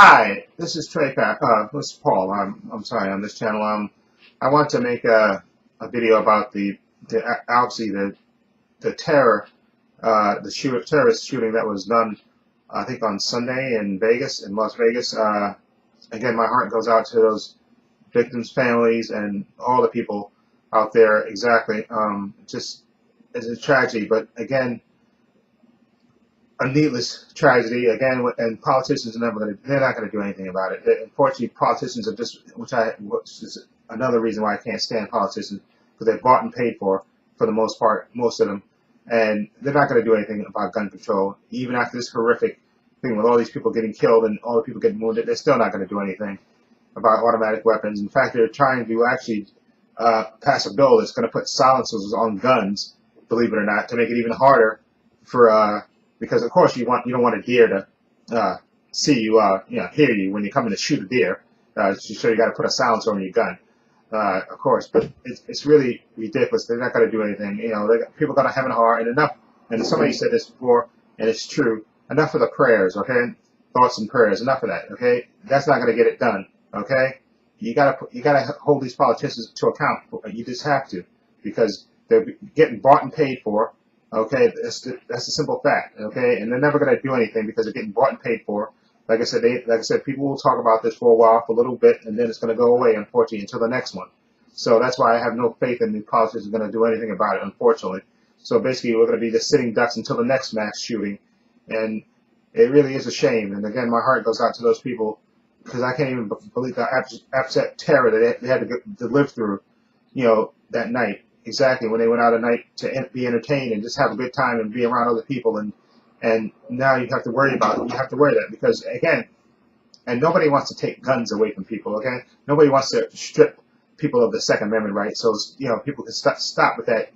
Hi, this is Trey Pack. This is Paul. I'm sorry on this channel. I want to make a video about the obviously the terror terrorist shooting that was done I think on Sunday in Vegas, in Las Vegas. Again, my heart goes out to those victims' families and all the people out there. Exactly. Just it's a tragedy, but again, a needless tragedy again, and politicians are never going to, they're not going to do anything about it. Unfortunately, politicians are just, which is another reason why I can't stand politicians, because they're bought and paid for the most part, most of them, and they're not going to do anything about gun control. Even after this horrific thing with all these people getting killed and all the people getting wounded, they're still not going to do anything about automatic weapons. In fact, they're trying to actually pass a bill that's going to put silencers on guns, believe it or not, to make it even harder for because of course you don't want a deer to see you, hear you when you come in to shoot a deer. So you got to put a silencer on your gun, of course. But it's really ridiculous. They're not going to do anything. People got to have a heart and enough. And somebody said this before, and it's true. Enough of the prayers, okay? Thoughts and prayers. Enough of that, okay? That's not going to get it done, okay? You gotta hold these politicians to account. You just have to, because they're getting bought and paid for. Okay, that's a simple fact. Okay, and they're never going to do anything because they're getting bought and paid for. Like I said, people will talk about this for a while, for a little bit, and then it's going to go away, unfortunately, until the next one. So that's why I have no faith in the politicians are going to do anything about it, unfortunately. So basically, we're going to be just sitting ducks until the next mass shooting, and it really is a shame. And again, my heart goes out to those people, because I can't even believe the abject terror that they had to live through, that night. Exactly, when they went out at night to be entertained and just have a good time and be around other people, and now you have to worry that, because again, and nobody wants to take guns away from people. Okay, nobody wants to strip people of the Second Amendment rights. So people can stop with that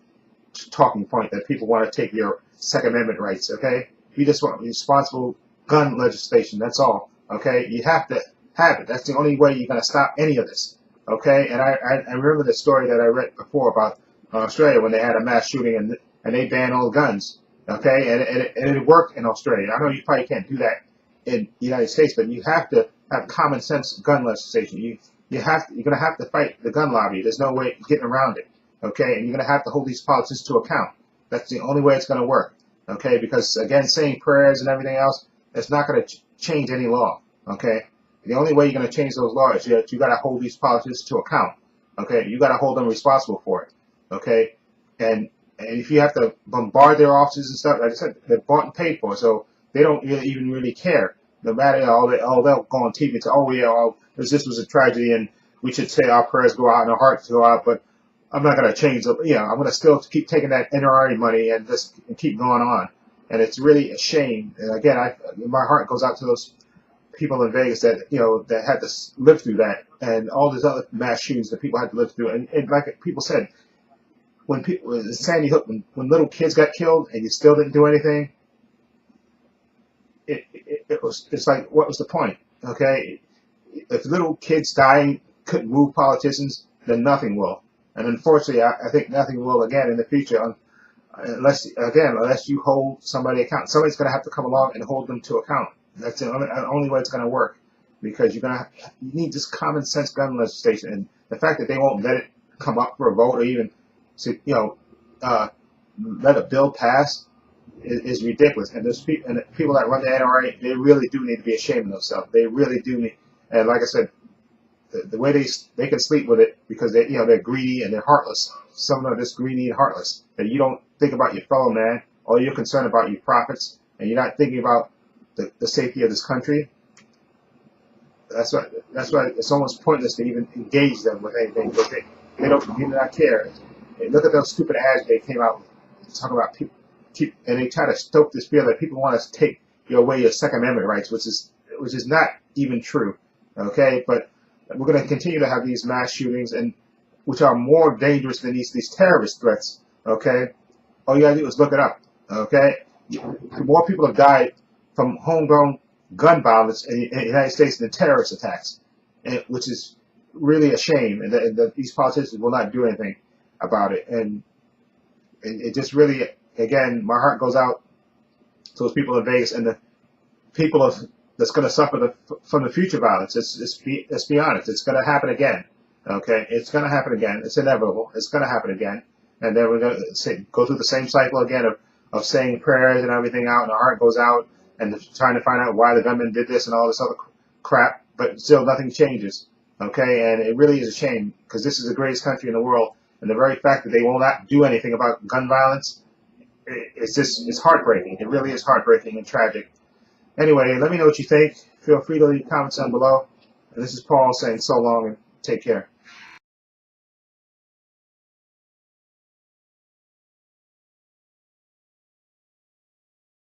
talking point that people want to take your Second Amendment rights. Okay, you just want responsible gun legislation. That's all. Okay, you have to have it. That's the only way you're going to stop any of this. Okay, and I remember the story that I read before about Australia, when they had a mass shooting and they banned all guns. Okay, and it worked in Australia. I know you probably can't do that in the United States, but you have to have common sense gun legislation. You're going to have to fight the gun lobby. There's no way getting around it. Okay, and you're going to have to hold these politicians to account. That's the only way it's going to work. Okay, because again, saying prayers and everything else, it's not going to change any law. Okay, the only way you're going to change those laws is you got to hold these politicians to account. Okay, you got to hold them responsible for it. Okay, and if you have to bombard their offices and stuff, like I said, they're bought and paid for, so they don't even really care. No matter, they'll go on TV and say, oh yeah, this was a tragedy and we should say our prayers go out and our hearts go out, but I'm not going to change I'm going to still keep taking that NRA money and just keep going on. And it's really a shame. And again, my heart goes out to those people in Vegas that that had to live through that, and all these other mass shootings that people had to live through. And like people said, when Sandy Hook, when little kids got killed and you still didn't do anything, it's like, what was the point? Okay, if little kids dying couldn't move politicians, then nothing will. And unfortunately, I think nothing will again in the future, unless you hold somebody account. Somebody's going to have to come along and hold them to account. That's the only way it's going to work, because you need just common sense gun legislation. And the fact that they won't let it come up for a vote or even let a bill pass is ridiculous. And those people that run the NRA, they really do need to be ashamed of themselves. They really do need. And like I said, the way they can sleep with it, because they're greedy and they're heartless. Some are just greedy and heartless. That you don't think about your fellow man, or you're concerned about your profits, and you're not thinking about the safety of this country. That's why it's almost pointless to even engage them with anything, because they do not care. Look at those stupid ads they came out talking about people, and they try to stoke this fear that people want to take away your Second Amendment rights, which is not even true. Okay, but we're going to continue to have these mass shootings, and which are more dangerous than these terrorist threats. Okay, all you gotta do is look it up. Okay, more people have died from homegrown gun violence in the United States than terrorist attacks, which is really a shame, and that these politicians will not do anything about it. And it just really, again, my heart goes out to those people in Vegas and the people of that's going to suffer from the future violence. Let's be honest. It's going to happen again. Okay, it's going to happen again. It's inevitable. It's going to happen again, and then we're going to go through the same cycle again of saying prayers and everything out, and our heart goes out and trying to find out why the gunman did this and all this other crap, but still nothing changes. Okay, and it really is a shame because this is the greatest country in the world, and the very fact that they will not do anything about gun violence, it's heartbreaking. It really is heartbreaking and tragic. Anyway, let me know what you think. Feel free to leave comments down below. And this is Paul saying so long and take care.